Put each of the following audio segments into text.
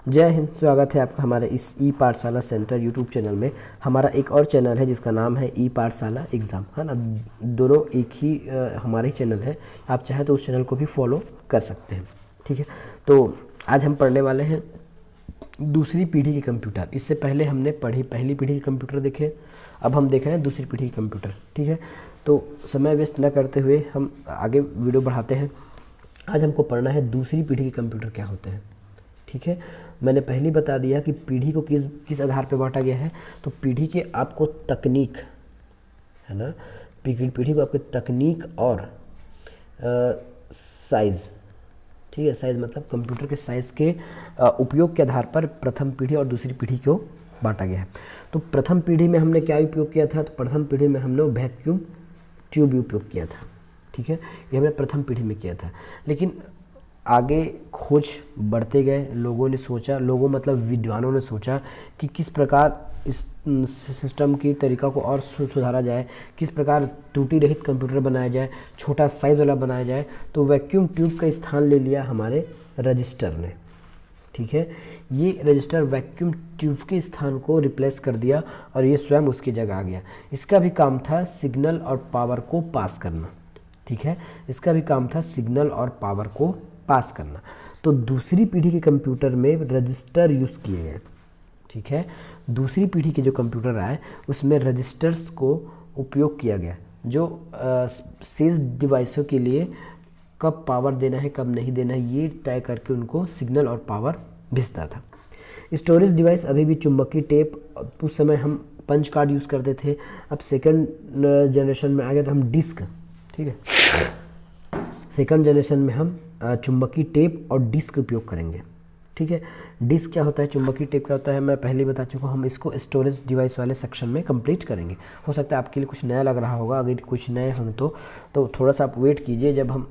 जय हिंद। स्वागत है आपका हमारे इस ई पाठशाला सेंटर यूट्यूब चैनल में। हमारा एक और चैनल है जिसका नाम है ई पाठशाला एग्ज़ाम, है ना। दोनों एक ही हमारा ही चैनल है। आप चाहे तो उस चैनल को भी फॉलो कर सकते हैं, ठीक है। तो आज हम पढ़ने वाले हैं दूसरी पीढ़ी के कंप्यूटर। इससे पहले हमने पहली पीढ़ी के कंप्यूटर देखे, अब हम देख रहे हैं दूसरी पीढ़ी के कंप्यूटर, ठीक है। तो समय वेस्ट न करते हुए हम आगे वीडियो बढ़ाते हैं। आज हमको पढ़ना है दूसरी पीढ़ी के कंप्यूटर क्या होते हैं, ठीक है। मैंने पहले ही बता दिया कि पीढ़ी को किस आधार पर बांटा गया है। तो पीढ़ी के आपको तकनीक, है ना, पीढ़ी को आपके तकनीक और साइज़, ठीक है। साइज़ मतलब कंप्यूटर के साइज़ के उपयोग के आधार पर प्रथम पीढ़ी और दूसरी पीढ़ी को बांटा गया है। तो प्रथम पीढ़ी में हमने क्या उपयोग किया था? तो प्रथम पीढ़ी में हमने वैक्यूम ट्यूब उपयोग किया था, ठीक है। ये हमने प्रथम पीढ़ी में किया था। लेकिन आगे खोज बढ़ते गए, लोगों मतलब विद्वानों ने सोचा कि किस प्रकार इस सिस्टम की तरीका को और सुधारा जाए, किस प्रकार त्रुटि रहित कंप्यूटर बनाया जाए, छोटा साइज़ वाला बनाया जाए। तो वैक्यूम ट्यूब का स्थान ले लिया हमारे रजिस्टर ने, ठीक है। ये रजिस्टर वैक्यूम ट्यूब के स्थान को रिप्लेस कर दिया और ये स्वयं उसकी जगह आ गया। इसका भी काम था सिग्नल और पावर को पास करना, ठीक है। इसका भी काम था सिग्नल और पावर को पास करना। तो दूसरी पीढ़ी के कंप्यूटर में रजिस्टर यूज़ किए गए, ठीक है। दूसरी पीढ़ी के जो कंप्यूटर आए उसमें रजिस्टर्स को उपयोग किया गया, जो शेष डिवाइसों के लिए कब पावर देना है कब नहीं देना है ये तय करके उनको सिग्नल और पावर भेजता था। स्टोरेज डिवाइस अभी भी चुंबकीय टेप, उस समय हम पंच कार्ड यूज़ करते थे। अब सेकंड जनरेशन में आ गया तो हम डिस्क, ठीक है। सेकंड जनरेशन में हम चुंबकीय टेप और डिस्क उपयोग करेंगे, ठीक है। डिस्क क्या होता है, चुंबकीय टेप क्या होता है, मैं पहले बता चुका हूँ। हम इसको स्टोरेज डिवाइस वाले सेक्शन में कंप्लीट करेंगे। हो सकता है आपके लिए कुछ नया लग रहा होगा। अगर कुछ नए हों तो थोड़ा सा आप वेट कीजिए। जब हम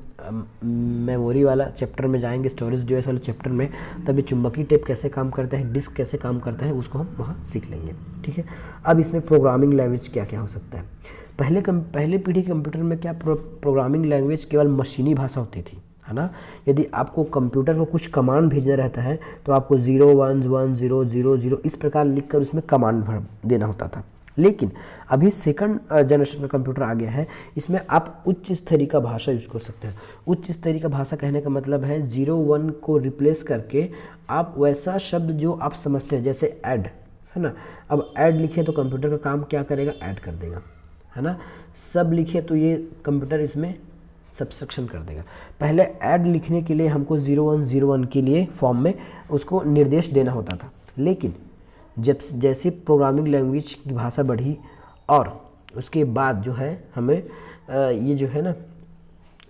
मेमोरी वाला चैप्टर में जाएंगे, स्टोरेज डिवाइस वाले चैप्टर में, तभी चुंबकीय टेप कैसे काम करता है, डिस्क कैसे काम करता है, उसको हम वहाँ सीख लेंगे, ठीक है। अब इसमें प्रोग्रामिंग लैंग्वेज क्या क्या हो सकता है। पहले पीढ़ी कंप्यूटर में क्या प्रोग्रामिंग लैंग्वेज केवल मशीनी भाषा होती थी, है ना। यदि आपको कंप्यूटर को कुछ कमांड भेजना रहता है तो आपको 0 1 1 0 0 0 इस प्रकार लिखकर उसमें कमांड भर देना होता था। लेकिन अभी सेकंड जनरेशन का कंप्यूटर आ गया है, इसमें आप उच्च स्तरीय का भाषा यूज़ कर सकते हैं। उच्च स्तरीय का भाषा कहने का मतलब है 0 1 को रिप्लेस करके आप वैसा शब्द जो आप समझते हैं, जैसे ऐड, है ना। अब ऐड लिखे तो कंप्यूटर का काम क्या करेगा, ऐड कर देगा, है ना। सब लिखे तो ये कंप्यूटर इसमें सब्सट्रैक्शन कर देगा। पहले ऐड लिखने के लिए हमको 0101 के लिए फॉर्म में उसको निर्देश देना होता था। लेकिन जब जैसे प्रोग्रामिंग लैंग्वेज की भाषा बढ़ी और उसके बाद जो है हमें ये जो है ना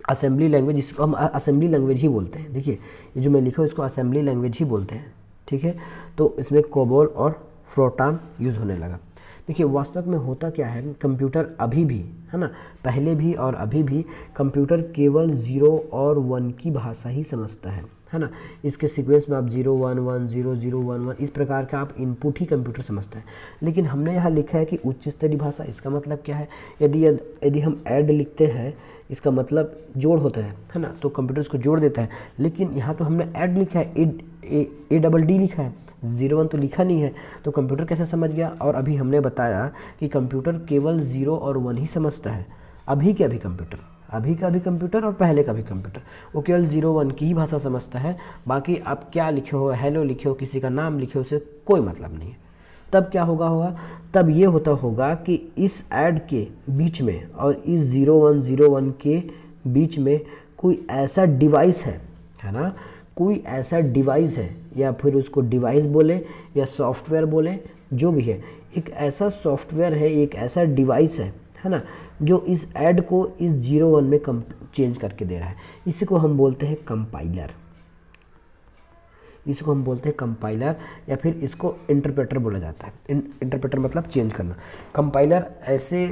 असेंबली लैंग्वेज, इसको हम असेंबली लैंग्वेज ही बोलते हैं। देखिए ये जो मैं लिखा हूँ इसको असेंबली लैंग्वेज ही बोलते हैं, ठीक है। तो इसमें कोबोल और फ्लोटान यूज़ होने लगा। देखिए वास्तव में होता क्या है, कंप्यूटर अभी भी, है ना, पहले भी और अभी भी कंप्यूटर केवल 0 और 1 की भाषा ही समझता है ना। इसके सीक्वेंस में आप 0 1 1 0 0 1 1 इस प्रकार का आप इनपुट ही कंप्यूटर समझता है। लेकिन हमने यहाँ लिखा है कि उच्च स्तरीय भाषा। इसका मतलब क्या है, यदि हम ऐड लिखते हैं इसका मतलब जोड़ होता है ना, तो कंप्यूटर इसको जोड़ देता है। लेकिन यहाँ तो हमने ऐड लिखा है, ADD लिखा है, 0 1 तो लिखा नहीं है, तो कंप्यूटर कैसे समझ गया। और अभी हमने बताया कि कंप्यूटर केवल 0 और 1 ही समझता है। अभी का भी कंप्यूटर और पहले का भी कंप्यूटर, वो केवल 0 1 की ही भाषा समझता है। बाकी आप क्या लिखे हो, हेलो लिखे हो, किसी का नाम लिखे हो, उसे कोई मतलब नहीं है। तब क्या होगा, तब ये होगा कि इस ऐड के बीच में और इस 0 1 0 1 के बीच में कोई ऐसा डिवाइस है ना, कोई ऐसा डिवाइस है, या फिर उसको डिवाइस बोले या सॉफ्टवेयर बोले, जो भी है, एक ऐसा सॉफ्टवेयर है, एक ऐसा डिवाइस है ना, जो इस ऐड को इस 0 1 में चेंज करके दे रहा है। इसी को हम बोलते हैं कंपाइलर, या फिर इसको इंटरप्रेटर बोला जाता है। इंटरप्रेटर मतलब चेंज करना। कंपाइलर ऐसे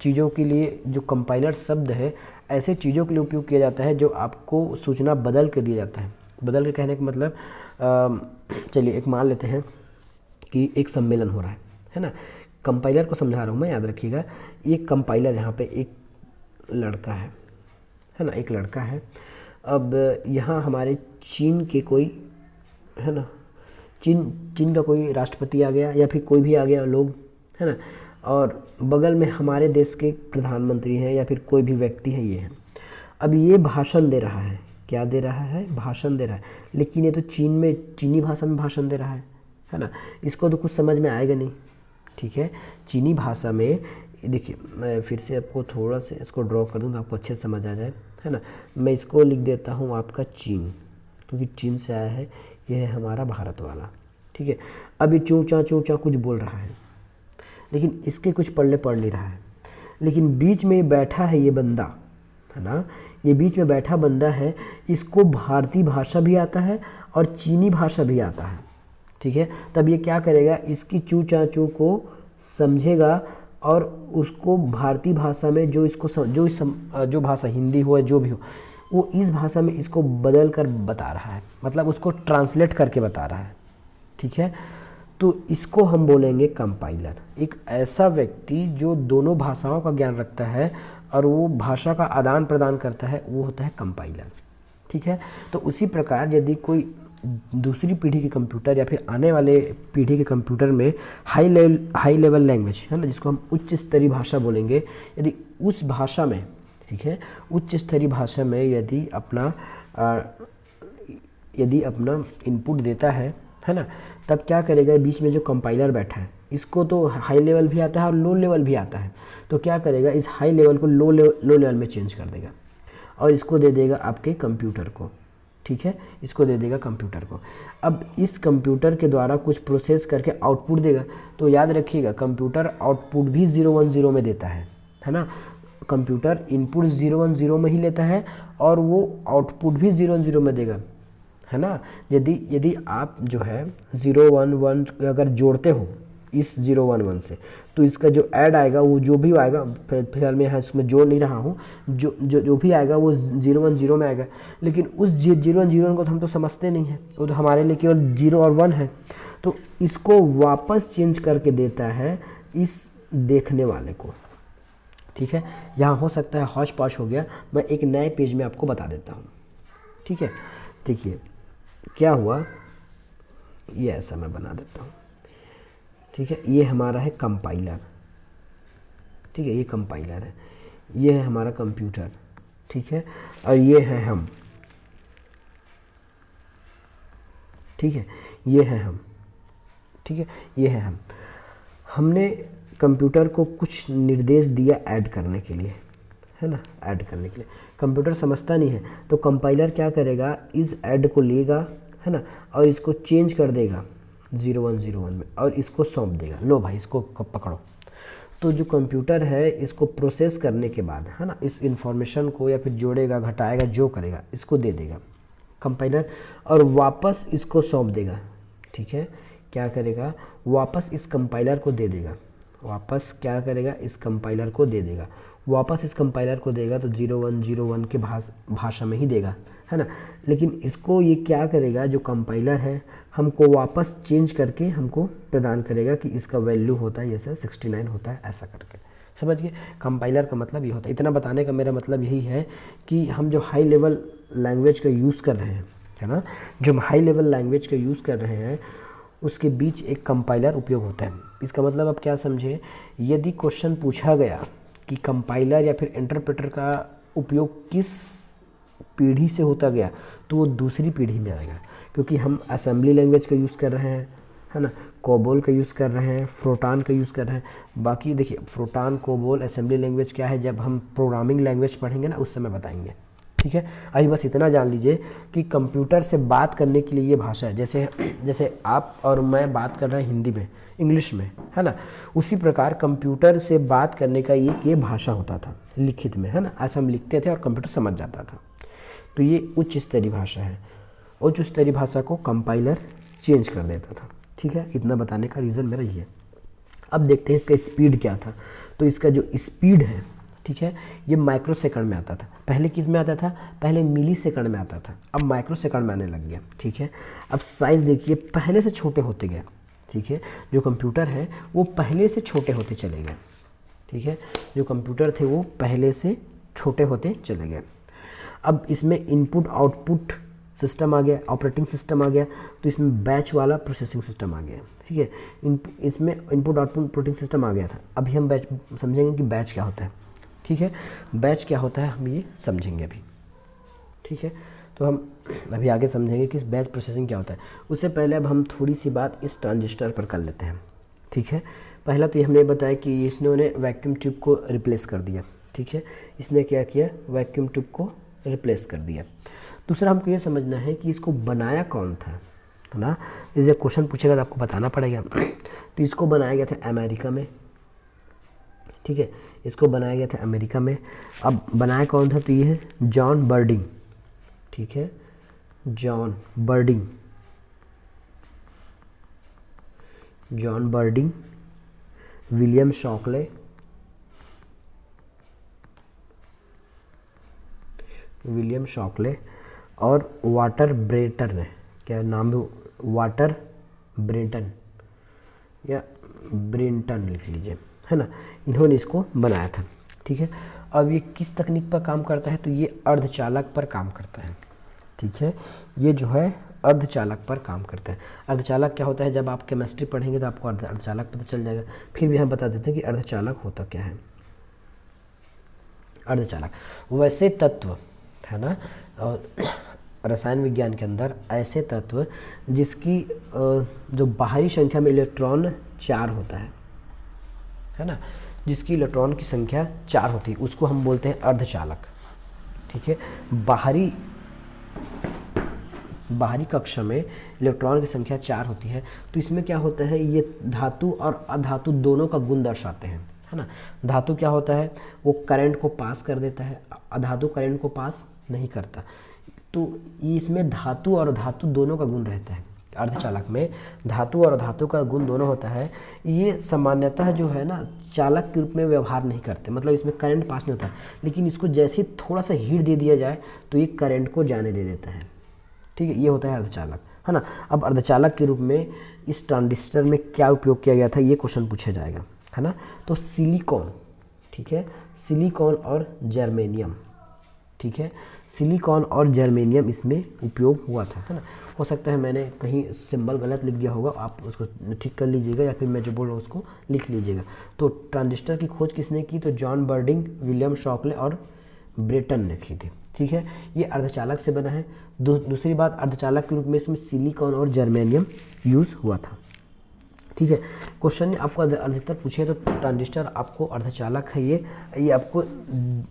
चीज़ों के लिए, जो कंपाइलर शब्द है ऐसे चीज़ों के लिए उपयोग किया जाता है जो आपको सूचना बदल के दिया जाता है। बदल के कहने का मतलब, चलिए एक मान लेते हैं कि एक सम्मेलन हो रहा है ना। कंपाइलर को समझा रहा हूँ मैं, याद रखिएगा। ये कंपाइलर, यहाँ पे एक लड़का है ना, एक लड़का है। अब यहाँ हमारे चीन के कोई, है ना, चीन का कोई राष्ट्रपति आ गया या फिर कोई भी आ गया लोग, है ना, और बगल में हमारे देश के प्रधानमंत्री हैं या फिर कोई भी व्यक्ति है, ये है। अब ये भाषण दे रहा है, क्या दे रहा है, भाषण दे रहा है, लेकिन ये तो चीन में चीनी भाषा में भाषण दे रहा है ना, इसको तो कुछ समझ में आएगा नहीं, ठीक है। चीनी भाषा में देखिए, मैं फिर से आपको थोड़ा सा इसको ड्रॉ कर दूँ तो आपको अच्छे से समझ आ जाए, है ना। मैं इसको लिख देता हूँ आपका चीन, क्योंकि चीन से आया है, ये है हमारा भारत वाला, ठीक है। अभी चूचा कुछ बोल रहा है, लेकिन इसके कुछ पढ़ नहीं रहा है, लेकिन बीच में बैठा है ये बंदा, है ना, ये बीच में बैठा बंदा है, इसको भारतीय भाषा भी आता है और चीनी भाषा भी आता है, ठीक है। तब ये क्या करेगा, इसकी चू को समझेगा और उसको भारतीय भाषा में जो भाषा हिंदी हो या जो भी हो, वो इस भाषा में इसको बदल कर बता रहा है, मतलब उसको ट्रांसलेट करके बता रहा है, ठीक है। तो इसको हम बोलेंगे कंपाइलर। एक ऐसा व्यक्ति जो दोनों भाषाओं का ज्ञान रखता है और वो भाषा का आदान प्रदान करता है, वो होता है कंपाइलर, ठीक है। तो उसी प्रकार यदि कोई दूसरी पीढ़ी के कंप्यूटर या फिर आने वाले पीढ़ी के कंप्यूटर में हाई लेवल लैंग्वेज, है ना, जिसको हम उच्च स्तरीय भाषा बोलेंगे, यदि उस भाषा में, ठीक है, उच्च स्तरीय भाषा में यदि अपना इनपुट देता है ना, तब क्या करेगा, बीच में जो कंपाइलर बैठा है, इसको तो हाई लेवल भी आता है और लो लेवल भी आता है, तो क्या करेगा, इस हाई लेवल को लो लेवल में चेंज कर देगा और इसको दे देगा आपके कंप्यूटर को, ठीक है, इसको दे देगा कंप्यूटर को। अब इस कंप्यूटर के द्वारा कुछ प्रोसेस करके आउटपुट देगा, तो याद रखिएगा कंप्यूटर आउटपुट भी 010 में देता है ना, कंप्यूटर इनपुट 010 में ही लेता है और वो आउटपुट भी 010 में देगा, है ना। यदि आप जो है 011 अगर जोड़ते हो इस 011 से, तो इसका जो ऐड आएगा, वो जो भी आएगा, फिलहाल मैं यहाँ इसमें जोड़ नहीं रहा हूँ, जो भी आएगा वो 010 में आएगा, लेकिन उस 010 को तो हम तो समझते नहीं हैं, वो तो हमारे लिए केवल 0 और 1 है, तो इसको वापस चेंज करके देता है इस देखने वाले को, ठीक है। यहाँ हो सकता है हौच पौच हो गया, मैं एक नए पेज में आपको बता देता हूँ, ठीक है। देखिए क्या हुआ, ये ऐसा मैं बना देता हूँ, ठीक है। ये हमारा है कंपाइलर, ठीक है, ये कंपाइलर है, ये है हमारा कंप्यूटर, ठीक है, और ये है हम, ठीक है, ये है हम, ठीक है, ये है हम। हमने कंप्यूटर को कुछ निर्देश दिया ऐड करने के लिए, है ना, ऐड करने के लिए। कंप्यूटर समझता नहीं है, तो कंपाइलर क्या करेगा, इस ऐड को लेगा, है ना, और इसको चेंज कर देगा 0101 में और इसको सौंप देगा, लो भाई इसको पकड़ो। तो जो कंप्यूटर है इसको प्रोसेस करने के बाद, है ना, इस इंफॉर्मेशन को या फिर जोड़ेगा, घटाएगा, जो करेगा, इसको दे देगा कंपाइलर और वापस इसको सौंप देगा, ठीक है। क्या करेगा, वापस इस कंपाइलर को दे देगा, वापस क्या करेगा, इस कंपाइलर को दे देगा, वापस इस कंपाइलर को देगा, तो 0101 के भाषा में ही देगा, है ना। लेकिन इसको ये क्या करेगा, जो कंपाइलर है हमको वापस चेंज करके हमको प्रदान करेगा कि इसका वैल्यू होता है जैसे 69 होता है, ऐसा करके, समझ गए। कंपाइलर का मतलब ये होता है। इतना बताने का मेरा मतलब यही है कि हम जो हाई लेवल लैंग्वेज का यूज़ कर रहे हैं, है ना, जो हम हाई लेवल लैंग्वेज का यूज़ कर रहे हैं, उसके बीच एक कंपाइलर उपयोग होता है। इसका मतलब आप क्या समझे, यदि क्वेश्चन पूछा गया कि कंपाइलर या फिर इंटरप्रेटर का उपयोग किस पीढ़ी से होता गया, तो वो दूसरी पीढ़ी में आएगा, क्योंकि हम असेंबली लैंग्वेज का यूज़ कर रहे हैं, है ना, कोबोल का यूज़ कर रहे हैं, फ्रोटान का यूज़ कर रहे हैं। बाकी देखिए फ्रोटान, कोबोल, असेंबली लैंग्वेज क्या है, जब हम प्रोग्रामिंग लैंग्वेज पढ़ेंगे ना, उस समय बताएंगे, ठीक है। अभी बस इतना जान लीजिए कि कंप्यूटर से बात करने के लिए ये भाषा है, जैसे आप और मैं बात कर रहे हैं हिंदी में, इंग्लिश में, है ना, उसी प्रकार कंप्यूटर से बात करने का ये भाषा होता था लिखित में, है ना, ऐसा हम लिखते थे और कंप्यूटर समझ जाता था। तो ये उच्च स्तरीय भाषा है, उच्च स्तरीय भाषा को कंपाइलर चेंज कर देता था, ठीक है। इतना बताने का रीज़न मेरा ये है। अब देखते हैं इसका स्पीड क्या था। तो इसका जो स्पीड है, ठीक है, ये माइक्रो सेकंड में आता था। पहले किस में आता था, पहले मिली सेकंड में आता था, अब माइक्रो सेकंड में आने लग गया, ठीक है। अब साइज़ देखिए पहले से छोटे होते गए, ठीक है। जो कंप्यूटर है वो पहले से छोटे होते चले गए, ठीक है। जो कंप्यूटर थे वो पहले से छोटे होते चले गए। अब इसमें इनपुट आउटपुट सिस्टम आ गया, ऑपरेटिंग सिस्टम आ गया, तो इसमें बैच वाला प्रोसेसिंग सिस्टम आ गया। ठीक है, इसमें इनपुट आउटपुट ऑपरेटिंग सिस्टम आ गया था। अभी हम बैच समझेंगे कि बैच क्या होता है। ठीक है, बैच क्या होता है हम ये समझेंगे अभी। ठीक है, तो हम अभी आगे समझेंगे कि इस बैच प्रोसेसिंग क्या होता है। उससे पहले अब हम थोड़ी सी बात इस ट्रांजिस्टर पर कर लेते हैं। ठीक है, पहला तो ये हमने बताया कि इसने वैक्यूम ट्यूब को रिप्लेस कर दिया। ठीक है, इसने क्या किया, वैक्यूम ट्यूब को रिप्लेस कर दिया। दूसरा हमको ये समझना है कि इसको बनाया कौन था, है ना। जैसे क्वेश्चन पूछेगा तो आपको बताना पड़ेगा। तो इसको बनाया गया था अमेरिका में। ठीक है, इसको बनाया गया था अमेरिका में। अब बनाया कौन था, तो ये है जॉन बर्डिंग। ठीक है, John Bardeen, John Bardeen, William Shockley, William Shockley और वाटर ब्रेटन है, क्या नाम है, वाटर ब्रेटन या ब्रेंटन लिख लीजिए, है ना। इन्होंने इसको बनाया था। ठीक है, अब ये किस तकनीक पर काम करता है, तो ये अर्धचालक पर काम करता है। ठीक है, ये जो है अर्धचालक पर काम करता है। अर्धचालक क्या होता है, जब आप केमिस्ट्री पढ़ेंगे तो आपको अर्धचालक पता चल जाएगा। फिर भी हम बता देते हैं कि अर्धचालक होता क्या है। अर्धचालक वैसे तत्व, है ना, और रसायन विज्ञान के अंदर ऐसे तत्व जिसकी जो बाहरी संख्या में इलेक्ट्रॉन 4 होता है ना, जिसकी इलेक्ट्रॉन की संख्या 4 होती है, उसको हम बोलते हैं अर्धचालक। ठीक है, बाहरी कक्षा में इलेक्ट्रॉन की संख्या 4 होती है, तो इसमें क्या होता है, ये धातु और अधातु दोनों का गुण दर्शाते हैं, है ना। धातु क्या होता है, वो करंट को पास कर देता है, अधातु करंट को पास नहीं करता। तो इसमें धातु और धातु दोनों का गुण रहता है। अर्धचालक में धातु और धातु का गुण दोनों होता है। ये सामान्यतः जो है ना, चालक के रूप में व्यवहार नहीं करते, मतलब इसमें करंट पास नहीं होता, लेकिन इसको जैसे ही थोड़ा सा हीट दे दिया जाए तो ये करंट को जाने दे देता है। ठीक है, ये होता है अर्धचालक, है ना। अब अर्धचालक के रूप में इस ट्रांजिस्टर में क्या उपयोग किया गया था, ये क्वेश्चन पूछा जाएगा, है ना। तो सिलिकॉन, ठीक है, सिलिकॉन और जर्मेनियम, ठीक है, सिलिकॉन और जर्मेनियम इसमें उपयोग हुआ था, है ना। हो सकता है मैंने कहीं सिंबल गलत लिख दिया होगा, आप उसको ठीक कर लीजिएगा, या फिर मैं जो बोल रहा हूँ उसको लिख लीजिएगा। तो ट्रांजिस्टर की खोज किसने की, तो जॉन बर्डिंग, विलियम शॉकले और ब्रेटन ने की थी। ठीक है, ये अर्धचालक से बना है। दूसरी बात, अर्धचालक के रूप में इसमें सिलिकॉन और जर्मेनियम यूज़ हुआ था। ठीक है, क्वेश्चन ने आपको अधिकतर पूछे तो ट्रांजिस्टर आपको अर्धचालक है, ये आपको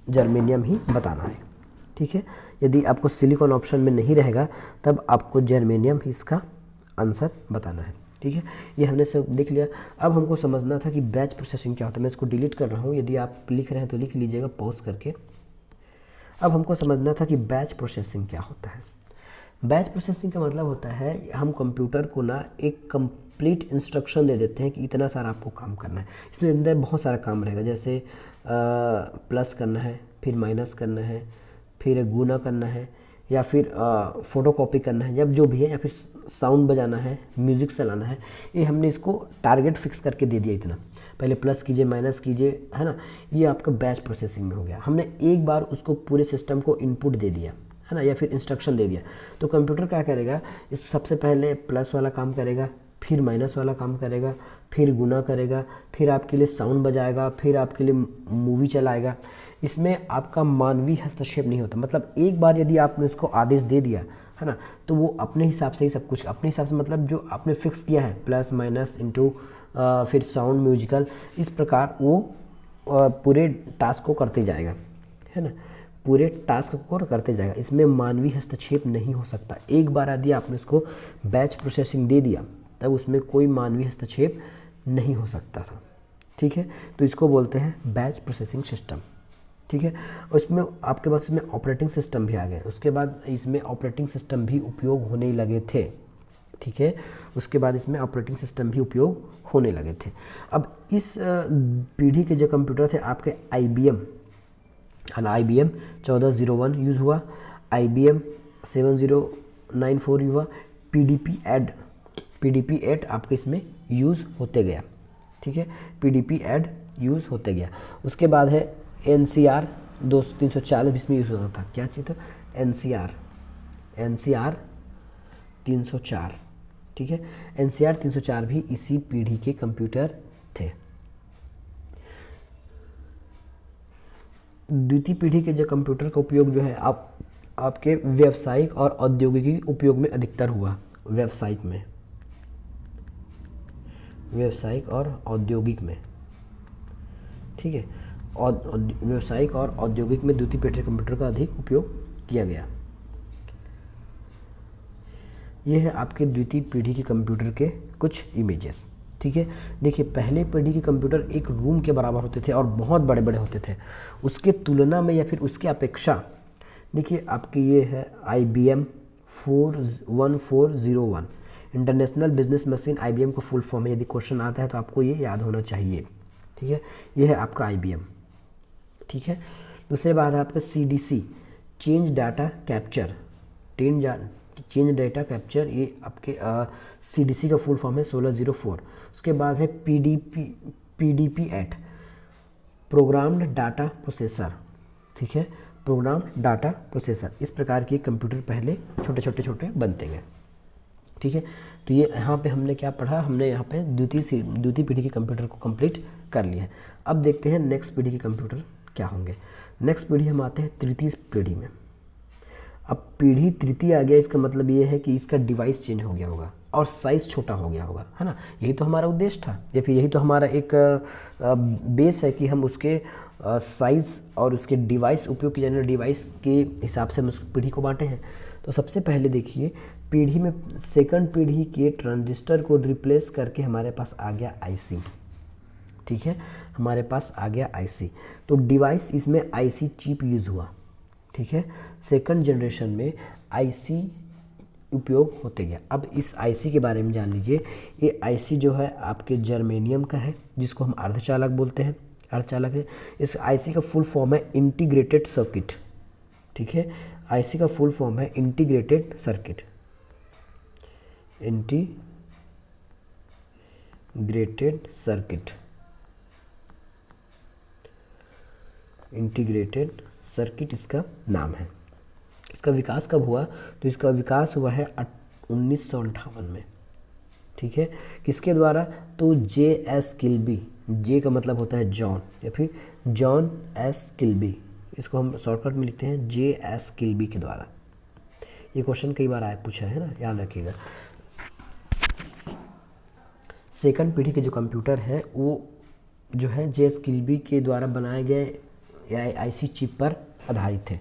जर्मेनियम ही बताना है। ठीक है, यदि आपको सिलिकॉन ऑप्शन में नहीं रहेगा तब आपको जर्मेनियम ही इसका आंसर बताना है। ठीक है, ये हमने सब देख लिया। अब हमको समझना था कि बैच प्रोसेसिंग क्या होता है। मैं इसको डिलीट कर रहा हूँ, यदि आप लिख रहे हैं तो लिख लीजिएगा पॉज करके। अब हमको समझना था कि बैच प्रोसेसिंग क्या होता है। बैच प्रोसेसिंग का मतलब होता है हम कंप्यूटर को ना एक कंप्लीट इंस्ट्रक्शन दे देते हैं कि इतना सारा आपको काम करना है। इसमें अंदर बहुत सारा काम रहेगा, जैसे प्लस करना है, फिर माइनस करना है, फिर गुना करना है, या फिर फोटोकॉपी करना है, जब जो भी है, या फिर साउंड बजाना है, म्यूज़िक चलाना है। ये हमने इसको टारगेट फिक्स करके दे दिया, इतना पहले प्लस कीजिए, माइनस कीजिए, है ना। ये आपका बैच प्रोसेसिंग में हो गया। हमने एक बार उसको पूरे सिस्टम को इनपुट दे दिया, है ना, या फिर इंस्ट्रक्शन दे दिया। तो कंप्यूटर क्या करेगा, इस सबसे पहले प्लस वाला काम करेगा, फिर माइनस वाला काम करेगा, फिर गुना करेगा, फिर आपके लिए साउंड बजाएगा, फिर आपके लिए मूवी चलाएगा। इसमें आपका मानवीय हस्तक्षेप नहीं होता। मतलब एक बार यदि आपने उसको आदेश दे दिया, है ना, तो वो अपने हिसाब से ही सब कुछ, अपने हिसाब से, मतलब जो आपने फिक्स किया है, प्लस माइनस इंटू फिर साउंड म्यूजिकल, इस प्रकार वो पूरे टास्क को करते जाएगा, है ना, पूरे टास्क को करते जाएगा। इसमें मानवीय हस्तक्षेप नहीं हो सकता। एक बार यदि आपने उसको बैच प्रोसेसिंग दे दिया तब उसमें कोई मानवीय हस्तक्षेप नहीं हो सकता था। ठीक है, तो इसको बोलते हैं बैच प्रोसेसिंग सिस्टम। ठीक है, उसमें आपके पास इसमें ऑपरेटिंग सिस्टम भी आ गए। उसके बाद इसमें ऑपरेटिंग सिस्टम भी उपयोग होने लगे थे। ठीक है, उसके बाद इसमें ऑपरेटिंग सिस्टम भी उपयोग होने लगे थे। अब इस पीढ़ी के जो कंप्यूटर थे आपके IBM, है ना, IBM 1401 यूज़ हुआ, IBM 7094 हुआ, PDP-8 आपके इसमें यूज़ होते गया। ठीक है, PDP-8 यूज़ होते गया। उसके बाद है NCR 340 इसमें यूज़ होता था। क्या चीज़ था? NCR NCR 304, ठीक है। NCR 304 भी इसी पीढ़ी के कंप्यूटर थे। द्वितीय पीढ़ी के जो कंप्यूटर का उपयोग जो है आपके व्यावसायिक और औद्योगिकी उपयोग में अधिकतर हुआ। व्यावसायिक और औद्योगिक में, ठीक है। और व्यावसायिक और औद्योगिक में द्वितीय पीढ़ी कंप्यूटर का अधिक उपयोग किया गया। ये है आपके द्वितीय पीढ़ी के कंप्यूटर के कुछ इमेजेस, ठीक है। देखिए, पहले पीढ़ी के कंप्यूटर एक रूम के बराबर होते थे और बहुत बड़े बड़े होते थे। उसके तुलना में या फिर उसके अपेक्षा देखिए आपके ये है IBM 1401 international business machine. IBM का फुल फॉर्म है, यदि क्वेश्चन आता है तो आपको ये याद होना चाहिए, ठीक है। ये है आपका IBM, ठीक है। दूसरे बात है आपका CDC चेंज डाटा कैप्चर, ये आपके CDC का फुल फॉर्म है 1604। उसके बाद है PDP-8 प्रोग्राम्ड डाटा प्रोसेसर, ठीक है, प्रोग्राम डाटा प्रोसेसर। इस प्रकार के कंप्यूटर पहले छोटे बनते गए, ठीक है। तो ये यहाँ पे हमने क्या पढ़ा, हमने यहाँ पे द्वितीय पीढ़ी के कंप्यूटर को कंप्लीट कर लिया है। अब देखते हैं नेक्स्ट पीढ़ी के कंप्यूटर क्या होंगे। नेक्स्ट पीढ़ी हम आते हैं तृतीय पीढ़ी में। अब पीढ़ी तृतीय आ गया, इसका मतलब ये है कि इसका डिवाइस चेंज हो गया होगा और साइज़ छोटा हो गया होगा, है ना। यही तो हमारा उद्देश्य था, या फिर यही तो हमारा एक बेस है कि हम उसके साइज़ और उसके डिवाइस, उपयोग किए जाने वाले डिवाइस के हिसाब से हम उस पीढ़ी को बांटे हैं। तो सबसे पहले देखिए, पीढ़ी में सेकंड पीढ़ी के ट्रांजिस्टर को रिप्लेस करके हमारे पास आ गया IC, ठीक है, हमारे पास आ गया IC। तो डिवाइस इसमें IC चिप यूज़ हुआ, ठीक है। सेकंड जनरेशन में IC उपयोग होते गया। अब इस IC के बारे में जान लीजिए। ये IC जो है आपके जर्मेनियम का है, जिसको हम अर्धचालक बोलते हैं, अर्धचालक है। इस IC का फुल फॉर्म है इंटीग्रेटेड सर्किट, ठीक है। IC का फुल फॉर्म है इंटीग्रेटेड सर्किट, इंटीग्रेटेड सर्किट इसका नाम है। इसका विकास कब हुआ, तो इसका विकास हुआ है 1958 में, ठीक है। किसके द्वारा, तो J.S. किल्बी, जे का मतलब होता है जॉन या फिर जॉन एस किल्बी, इसको हम शॉर्टकट में लिखते हैं J.S. किल्बी के द्वारा। ये क्वेश्चन कई बार आया पूछा है ना, याद रखिएगा। सेकंड पीढ़ी के जो कंप्यूटर हैं वो जो है J.S. किल्बी के द्वारा बनाए गए IC चिप पर आधारित थे,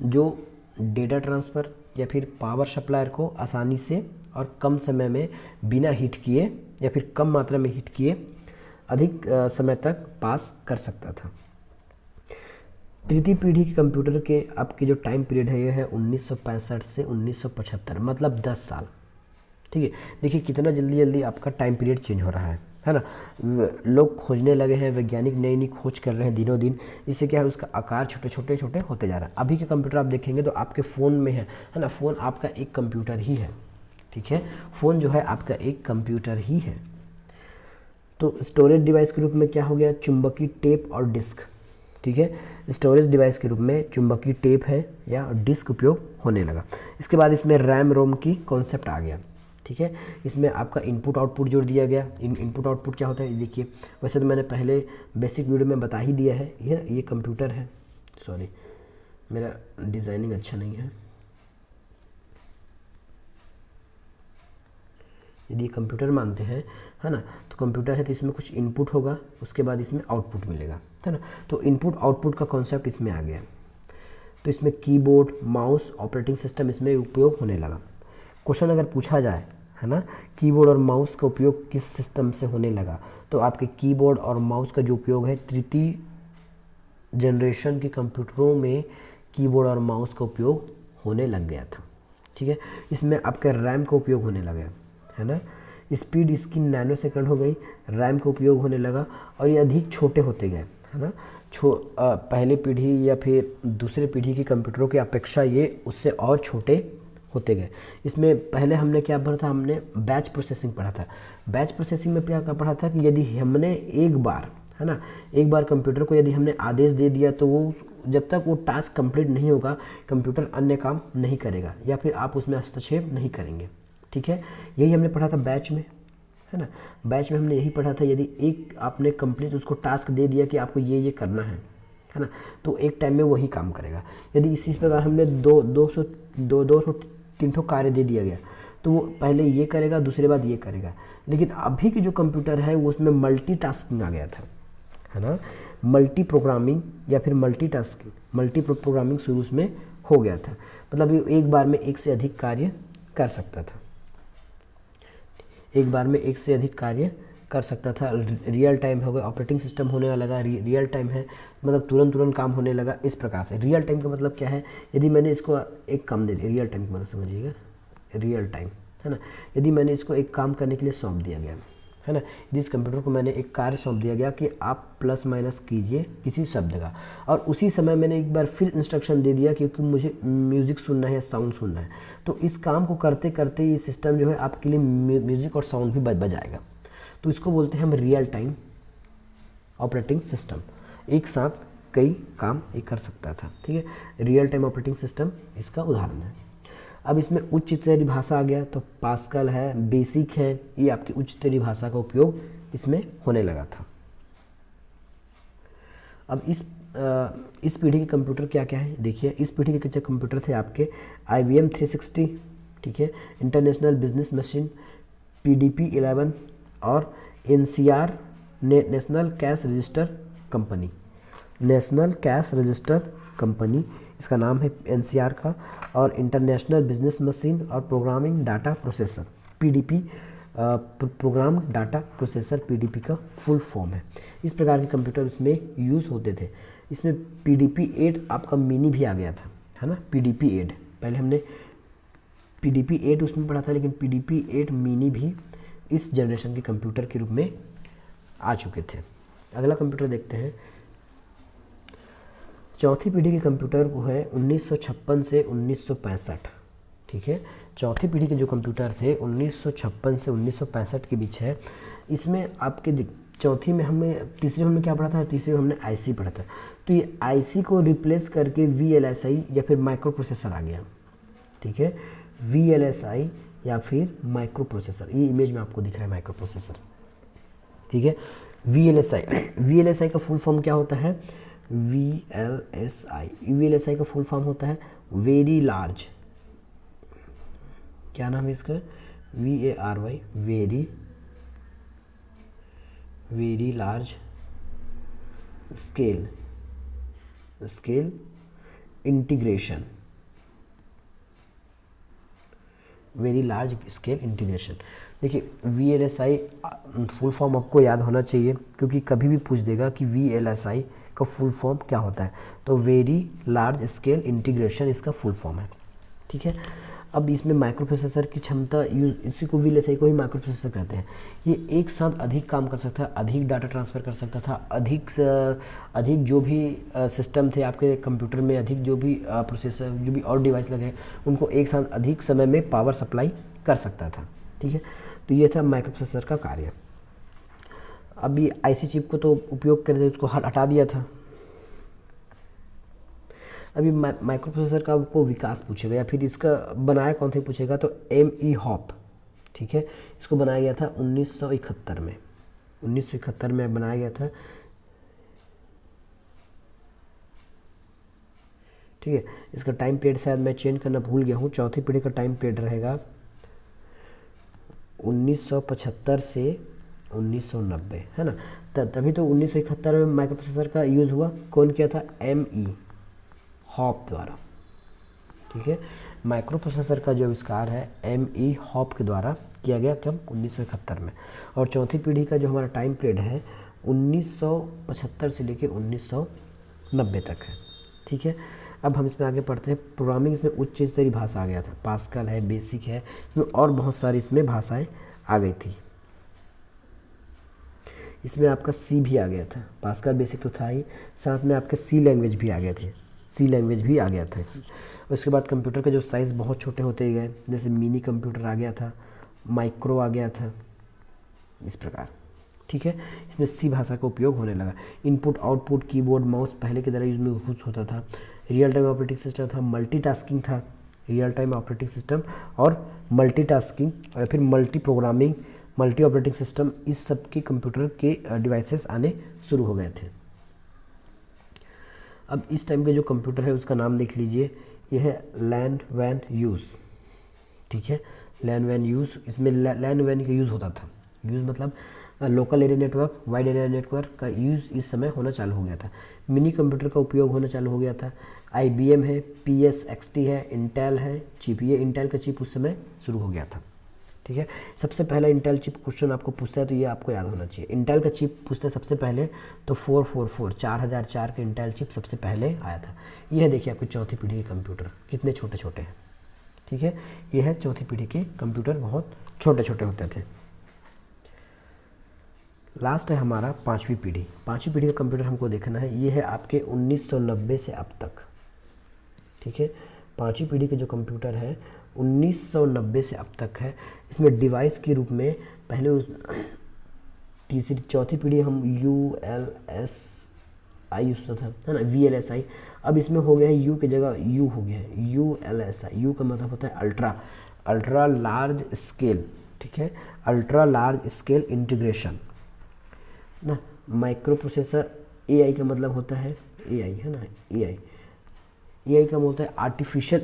जो डेटा ट्रांसफ़र या फिर पावर सप्लायर को आसानी से और कम समय में बिना हीट किए या फिर कम मात्रा में हीट किए अधिक समय तक पास कर सकता था। तृतीय पीढ़ी के कंप्यूटर के आपकी जो टाइम पीरियड है ये है 1965 से 1975, मतलब 10 साल, ठीक है। देखिए कितना जल्दी आपका टाइम पीरियड चेंज हो रहा है ना। लोग खोजने लगे हैं, वैज्ञानिक नई खोज कर रहे हैं दिनों दिन। इससे क्या है, उसका आकार छोटे होते जा रहा है। अभी के कंप्यूटर आप देखेंगे तो आपके फ़ोन में है ना, फ़ोन आपका एक कंप्यूटर ही है, ठीक है। फ़ोन जो है आपका एक कंप्यूटर ही है। तो स्टोरेज डिवाइस के रूप में क्या हो गया, चुंबकीय टेप और डिस्क, ठीक है। स्टोरेज डिवाइस के रूप में चुंबकीय टेप है या डिस्क उपयोग होने लगा। इसके बाद इसमें रैम रोम की कॉन्सेप्ट आ गया, ठीक है। इसमें आपका इनपुट आउटपुट जोड़ दिया गया। इनपुट आउटपुट क्या होता है देखिए, वैसे तो मैंने पहले बेसिक वीडियो में बता ही दिया है। ये कंप्यूटर है, सॉरी मेरा डिज़ाइनिंग अच्छा नहीं है। यदि कंप्यूटर मानते हैं, है ना, तो कंप्यूटर है तो इसमें कुछ इनपुट होगा, उसके बाद इसमें आउटपुट मिलेगा, है ना। तो इनपुट आउटपुट का कॉन्सेप्ट इसमें आ गया। तो इसमें कीबोर्ड, माउस, ऑपरेटिंग सिस्टम इसमें उपयोग होने लगा। क्वेश्चन अगर पूछा जाए, है ना, कीबोर्ड और माउस का उपयोग किस सिस्टम से होने लगा, तो आपके कीबोर्ड और माउस का जो उपयोग है तृतीय जनरेशन के कंप्यूटरों में कीबोर्ड और माउस का उपयोग होने लग गया था, ठीक है। इसमें आपका रैम का उपयोग होने लगा, है ना। स्पीड इसकी नैनो सेकंड हो गई, रैम का उपयोग होने लगा और ये अधिक छोटे होते गए, है ना। पहले पीढ़ी या फिर दूसरे पीढ़ी के कंप्यूटरों की अपेक्षा ये उससे और छोटे होते गए। इसमें पहले हमने क्या पढ़ा था, हमने बैच प्रोसेसिंग पढ़ा था। बैच प्रोसेसिंग में क्या पढ़ा था कि यदि हमने एक बार, है ना, एक बार कंप्यूटर को यदि हमने आदेश दे दिया तो वो जब तक वो टास्क कंप्लीट नहीं होगा कंप्यूटर अन्य काम नहीं करेगा या फिर आप उसमें हस्तक्षेप नहीं करेंगे। ठीक है, यही हमने पढ़ा था बैच में, है ना। बैच में हमने यही पढ़ा था, यदि एक आपने कंप्लीट उसको टास्क दे दिया कि आपको ये करना है ना, तो एक टाइम में वही काम करेगा। यदि इसी प्रकार हमने 200-300 कार्य दे दिया गया तो वो पहले ये करेगा, दूसरे बाद ये करेगा। लेकिन अभी की जो कंप्यूटर है वो उसमें मल्टीटास्किंग आ गया था, है ना। मल्टी प्रोग्रामिंग या फिर मल्टी प्रोग्रामिंग शुरू उसमें हो गया था, मतलब ये एक बार में एक से अधिक कार्य कर सकता था, एक बार में एक से अधिक कार्य कर सकता था। रियल टाइम हो गया, ऑपरेटिंग सिस्टम होने लगा, रियल टाइम है, मतलब तुरंत काम होने लगा। इस प्रकार से रियल टाइम का मतलब क्या है, यदि मैंने इसको एक काम दे दिया, रियल टाइम का मतलब समझिएगा, रियल टाइम, है ना। यदि मैंने इसको एक काम करने के लिए सौंप दिया गया, है ना, यदि इस कंप्यूटर को मैंने एक कार्य सौंप दिया गया कि आप प्लस माइनस कीजिए किसी शब्द का, और उसी समय मैंने एक बार फिर इंस्ट्रक्शन दे दिया क्योंकि मुझे म्यूज़िक सुनना है या साउंड सुनना है, तो इस काम को करते करते ये सिस्टम जो है आपके लिए म्यूज़िक और साउंड भी बजाएगा। तो इसको बोलते हैं हम रियल टाइम ऑपरेटिंग सिस्टम, एक साथ कई काम ये कर सकता था। ठीक है, रियल टाइम ऑपरेटिंग सिस्टम इसका उदाहरण है। अब इसमें उच्च स्तरीय भाषा आ गया, तो पास्कल है, बेसिक है, ये आपकी उच्च स्तरीय भाषा का उपयोग इसमें होने लगा था। अब इस पीढ़ी के कंप्यूटर क्या क्या है देखिए। इस पीढ़ी के जो कंप्यूटर थे आपके IBM 360, ठीक है, इंटरनेशनल बिजनेस मशीन, PDP-11 और NCR national cash register company, national cash register company इसका नाम है NCR का, और इंटरनेशनल बिजनेस मशीन और programming data processor PDP, program data processor PDP का फुल फॉर्म है। इस प्रकार के कंप्यूटर इसमें यूज़ होते थे। इसमें PDP-8 आपका मिनी भी आ गया था, है ना। PDP-8 पहले हमने PDP-8 उसमें पढ़ा था, लेकिन PDP-8 मिनी भी इस जनरेशन के कंप्यूटर के रूप में आ चुके थे। अगला कंप्यूटर देखते हैं। चौथी पीढ़ी के कंप्यूटर को है 1956 से 1965, ठीक है। चौथी पीढ़ी के जो कंप्यूटर थे 1956 से 1965 के बीच है। इसमें आपके चौथी में तीसरे में हमने क्या पढ़ा था, तीसरे में हमने IC पढ़ा था। तो ये IC को रिप्लेस करके VLSI या फिर माइक्रो प्रोसेसर आ गया, ठीक है। VLSI या फिर माइक्रो प्रोसेसर, ये इमेज में आपको दिख रहा है माइक्रो प्रोसेसर, ठीक है। VLSI का फुल फॉर्म क्या होता है, VLSI का फुल फॉर्म होता है वेरी लार्ज, क्या नाम है इसका, VARY, very large scale integration, very large scale integration. देखिए VLSI फुल फॉर्म आपको याद होना चाहिए, क्योंकि कभी भी पूछ देगा कि VLSI का फुल फॉर्म क्या होता है, तो वेरी लार्ज स्केल इंटीग्रेशन इसका फुल फॉर्म है, ठीक है। अब इसमें माइक्रो प्रोसेसर की क्षमता यूज, इसी को VLSI को ही माइक्रो प्रोसेसर कहते हैं। ये एक साथ अधिक काम कर सकता था, अधिक डाटा ट्रांसफ़र कर सकता था, अधिक जो भी सिस्टम थे आपके कंप्यूटर में, अधिक जो भी प्रोसेसर, जो भी और डिवाइस लगे हैं, उनको एक साथ अधिक समय में पावर सप्लाई कर सकता था, ठीक है। तो ये था माइक्रो प्रोसेसर का कार्य। अभी IC चिप को तो उपयोग करते उसको हटा दिया था। अभी माइक्रो प्रोसेसर का आपको विकास पूछेगा या फिर इसका बनाया कौन थे पूछेगा, तो M.E. हॉप, ठीक है। इसको बनाया गया था 1971 में, 1971 में बनाया गया था, ठीक है। इसका टाइम पीरियड शायद मैं चेंज करना भूल गया हूँ। चौथी पीढ़ी का टाइम पीरियड रहेगा 1975 से 1990, है ना। तभी तो 1971 में माइक्रो प्रोसेसर का यूज़ हुआ। कौन किया था, M.E. हॉप द्वारा, ठीक है। माइक्रो प्रोसेसर का जो आविष्कार है M.E. हॉप के द्वारा किया गया तब 1971 में। और चौथी पीढ़ी का जो हमारा टाइम पीरियड है 1975 से लेके 1990 तक है, ठीक है। अब हम इसमें आगे पढ़ते हैं। प्रोग्रामिंग इसमें उच्च स्तरीय भाषा आ गया था, पास्कल है, बेसिक है, इसमें और बहुत सारी इसमें भाषाएं आ गई थी। इसमें आपका C भी आ गया था, पास्कल बेसिक तो था ही, साथ में आपके C लैंग्वेज भी आ गए थे, C लैंग्वेज भी आ गया था इसमें। उसके बाद कंप्यूटर के जो साइज़ बहुत छोटे होते गए, जैसे मिनी कंप्यूटर आ गया था, माइक्रो आ गया था, इस प्रकार, ठीक है, इसमें सी भाषा का उपयोग होने लगा। इनपुट आउटपुट कीबोर्ड माउस पहले की तरह यूज में यूज होता था। रियल टाइम ऑपरेटिंग सिस्टम था, मल्टीटास्किंग था, रियल टाइम ऑपरेटिंग सिस्टम और मल्टीटास्किंग और फिर multi programming, multi operating system, इस सब के कंप्यूटर के डिवाइसेस आने शुरू हो गए थे। अब इस टाइम के जो कंप्यूटर है उसका नाम देख लीजिए, यह है लैन वैन यूज़। ठीक है, लैन वैन यूज़, इसमें लैन वैन का यूज़ होता था। यूज़ मतलब local area network, wide area network का यूज़ इस समय होना चालू हो गया था। मिनी कंप्यूटर का उपयोग होना चालू हो गया था। IBM है, PSXT है, इंटेल है चिप, ये इंटेल का चिप उस समय शुरू हो गया था। ठीक है, सबसे पहला इंटेल चिप क्वेश्चन आपको पूछता है तो ये आपको याद होना चाहिए। इंटेल का चिप पूछता है सबसे पहले तो 444 4004 का इंटेल चिप सबसे पहले आया था। ये है देखिए आपकी चौथी पीढ़ी के कंप्यूटर कितने छोटे छोटे हैं। ठीक है, ये है चौथी पीढ़ी के कंप्यूटर, बहुत छोटे छोटे होते थे। लास्ट है हमारा पाँचवीं पीढ़ी। पाँचवीं पीढ़ी का कंप्यूटर हमको देखना है, ये है आपके 1990 से अब तक। ठीक है, पाँचवीं पीढ़ी के जो कंप्यूटर है 1990 से अब तक है। इसमें डिवाइस के रूप में पहले उस तीसरी चौथी पीढ़ी हम ULSI यूज होता था, है ना, VLSI। अब इसमें हो गया है U की जगह U हो गया है, ULSI। U का मतलब होता है अल्ट्रा लार्ज स्केल। ठीक है, अल्ट्रा लार्ज स्केल इंटीग्रेशन ना। माइक्रो प्रोसेसर, AI का मतलब होता है AI, है ना, AI का होता है आर्टिफिशियल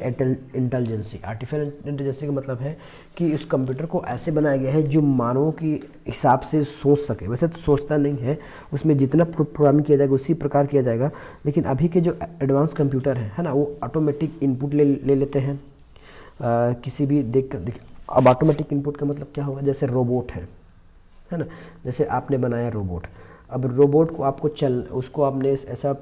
इंटेलिजेंसी। आर्टिफिशियल इंटेलिजेंसी का मतलब है कि इस कंप्यूटर को ऐसे बनाया गया है जो मानवों के हिसाब से सोच सके। वैसे तो सोचता नहीं है, उसमें जितना प्रोग्रामिंग किया जाएगा उसी प्रकार किया जाएगा, लेकिन अभी के जो एडवांस कंप्यूटर है ना, वो ऑटोमेटिक इनपुट ले लेते हैं किसी भी देख। अब ऑटोमेटिक इनपुट का मतलब क्या होगा, जैसे रोबोट है ना, जैसे आपने बनाया रोबोट। अब रोबोट को आपको उसको आपने ऐसा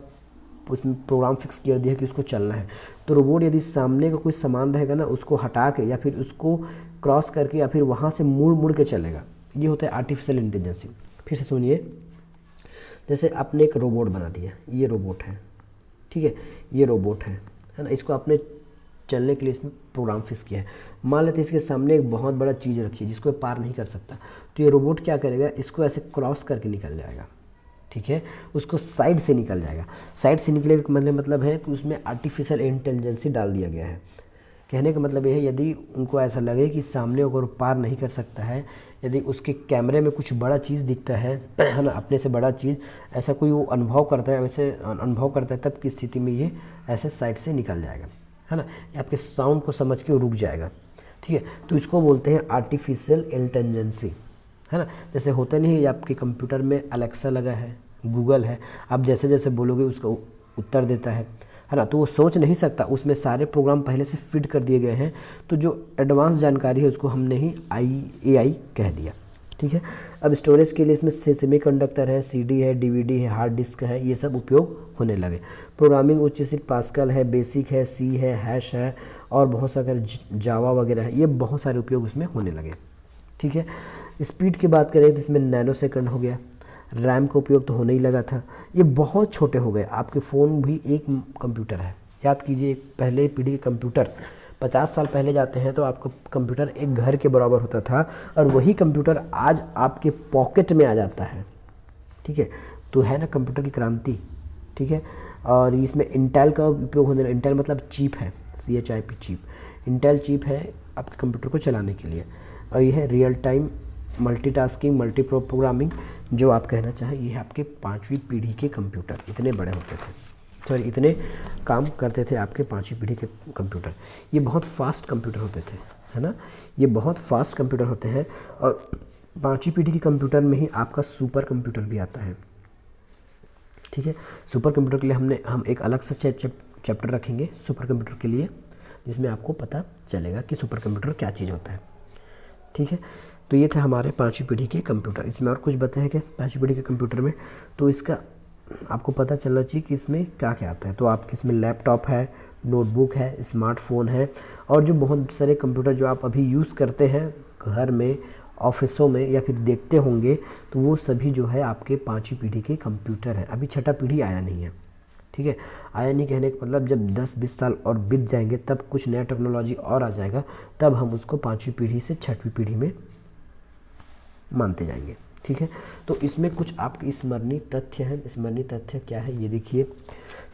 उसमें प्रोग्राम फिक्स कर दिया कि उसको चलना है, तो रोबोट यदि सामने का कोई सामान रहेगा ना, उसको हटा के या फिर उसको क्रॉस करके या फिर वहाँ से मुड़ के चलेगा। ये होता है आर्टिफिशियल इंटेलिजेंसी। फिर से सुनिए, जैसे आपने एक रोबोट बना दिया, ये रोबोट है, ठीक है, ये रोबोट है ना, इसको आपने चलने के लिए इसमें प्रोग्राम फिक्स किया है। मान लेते हैं इसके सामने एक बहुत बड़ा चीज़ रखी है जिसको पार नहीं कर सकता, तो ये रोबोट क्या करेगा, इसको ऐसे क्रॉस करके निकल जाएगा। ठीक है, उसको साइड से निकल जाएगा। साइड से निकलेगा का मतलब है कि उसमें आर्टिफिशियल इंटेलिजेंसी डाल दिया गया है। कहने का मतलब ये है, यदि उनको ऐसा लगे कि सामने अगर पार नहीं कर सकता है, यदि उसके कैमरे में कुछ बड़ा चीज़ दिखता है ना, अपने से बड़ा चीज़, ऐसा कोई वो अनुभव करता है, वैसे अनुभव करता है, तब की स्थिति में ये ऐसे साइड से निकल जाएगा, है ना, ये आपके साउंड को समझ के रुक जाएगा। ठीक है, तो इसको बोलते हैं आर्टिफिशियल इंटेलिजेंसी, है ना। जैसे होता नहीं है, आपके कंप्यूटर में अलेक्सा लगा है, गूगल है, आप जैसे जैसे बोलोगे उसका उत्तर देता है ना, तो वो सोच नहीं सकता, उसमें सारे प्रोग्राम पहले से फिट कर दिए गए हैं। तो जो एडवांस जानकारी है उसको हमने ही AI कह दिया। ठीक है, अब स्टोरेज के लिए इसमें सेमीकंडक्टर है, CD है, DVD है, हार्ड डिस्क है, ये सब उपयोग होने लगे। प्रोग्रामिंग उच्च स्तरीय पास्कल है, बेसिक है, C है, हैश है और बहुत सारे जावा वगैरह है, ये बहुत सारे उपयोग उसमें होने लगे। ठीक है, स्पीड की बात करें तो इसमें नैनो सेकंड हो गया। रैम का उपयोग तो होने ही लगा था। ये बहुत छोटे हो गए, आपके फ़ोन भी एक कंप्यूटर है। याद कीजिए, पहले पीढ़ी के कंप्यूटर 50 साल पहले जाते हैं तो आपका कंप्यूटर एक घर के बराबर होता था, और वही कंप्यूटर आज आपके पॉकेट में आ जाता है। ठीक है, तो है ना कंप्यूटर की क्रांति। ठीक है, और इसमें इंटेल का उपयोग होने लगा। इंटेल मतलब चिप है, CHIP चिप। इंटेल चिप है आपके कंप्यूटर को चलाने के लिए, और यह है real time multitasking, multi programming, जो आप कहना चाहें, ये है आपके पाँचवीं पीढ़ी के कंप्यूटर। इतने बड़े होते थे, सॉरी इतने काम करते थे आपके पाँचवीं पीढ़ी के कंप्यूटर। ये बहुत फास्ट कंप्यूटर होते थे, है ना, ये बहुत फास्ट कंप्यूटर होते हैं। और पाँचवीं पीढ़ी के कंप्यूटर में ही आपका सुपर कंप्यूटर भी आता है। ठीक है, सुपर कंप्यूटर के लिए हम एक अलग सा चैप्टर रखेंगे सुपर कंप्यूटर के लिए, जिसमें आपको पता चलेगा कि सुपर कंप्यूटर क्या चीज़ होता है। ठीक है, तो ये थे हमारे पाँचवीं पीढ़ी के कंप्यूटर। इसमें और कुछ बताया क्या पाँचवीं पीढ़ी के कंप्यूटर में, तो इसका आपको पता चलना चाहिए कि इसमें क्या क्या आता है। तो आपके इसमें लैपटॉप है, नोटबुक है, स्मार्टफोन है, और जो बहुत सारे कंप्यूटर जो आप अभी यूज़ करते हैं घर में, ऑफिसों में या फिर देखते होंगे, तो वो सभी जो है आपके पाँचवीं पीढ़ी के कंप्यूटर हैं। अभी छठा पीढ़ी आया नहीं है। ठीक है, आया नहीं कहने का मतलब जब 10-20 साल और बीत जाएंगे तब कुछ नया टेक्नोलॉजी और आ जाएगा, तब हम उसको पाँचवीं पीढ़ी से छठवीं पीढ़ी में मानते जाएंगे। ठीक है। तो इसमें कुछ आपके स्मरणीय तथ्य हैं। स्मरणीय तथ्य क्या है ये देखिए।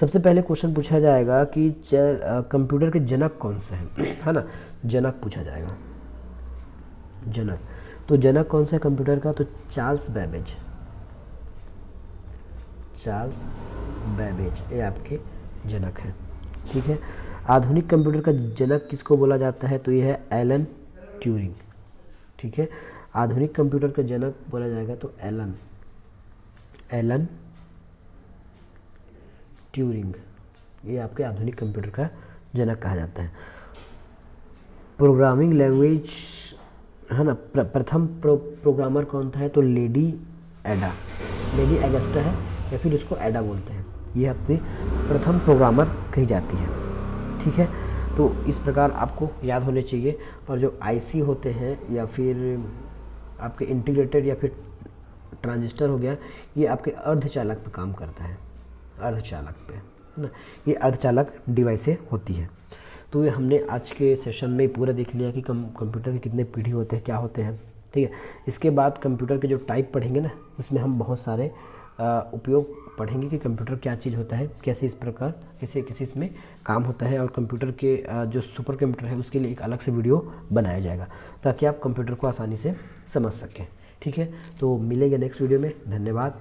सबसे पहले क्वेश्चन पूछा जाएगा कि कंप्यूटर के जनक कौन से हैं, है ना, जनक पूछा जाएगा, जनक। तो जनक कौन सा है कंप्यूटर का, तो चार्ल्स बेबेज, चार्ल्स बेबेज ये आपके जनक हैं, ठीक है। आधुनिक कंप्यूटर का जनक किसको बोला जाता है, तो ये है एलन ट्यूरिंग, ठीक है। आधुनिक कंप्यूटर का जनक बोला जाएगा तो एलन ट्यूरिंग, ये आपके आधुनिक कंप्यूटर का जनक कहा जाता है। प्रोग्रामिंग लैंग्वेज, है ना, प्रथम प्रोग्रामर कौन था है, तो लेडी एगस्टा है, या फिर उसको एडा बोलते हैं, ये अपनी प्रथम प्रोग्रामर कही जाती है, ठीक है। तो इस प्रकार आपको याद होने चाहिए। और जो आईसी होते हैं या फिर आपके इंटीग्रेटेड या फिर ट्रांजिस्टर हो गया, ये आपके अर्धचालक पे काम करता है, अर्धचालक पे, है ना, ये अर्धचालक डिवाइसें होती है। तो ये हमने आज के सेशन में पूरा देख लिया कि कंप्यूटर के कितने पीढ़ी होते हैं, क्या होते हैं, ठीक है। इसके बाद कंप्यूटर के जो टाइप पढ़ेंगे ना, उसमें हम बहुत सारे उपयोग पढ़ेंगे कि कंप्यूटर क्या चीज़ होता है, कैसे इस प्रकार कैसे किसी इसमें काम होता है। और कंप्यूटर के जो सुपर कंप्यूटर है उसके लिए एक अलग से वीडियो बनाया जाएगा ताकि आप कंप्यूटर को आसानी से समझ सकें, ठीक है। तो मिलेंगे नेक्स्ट वीडियो में। धन्यवाद।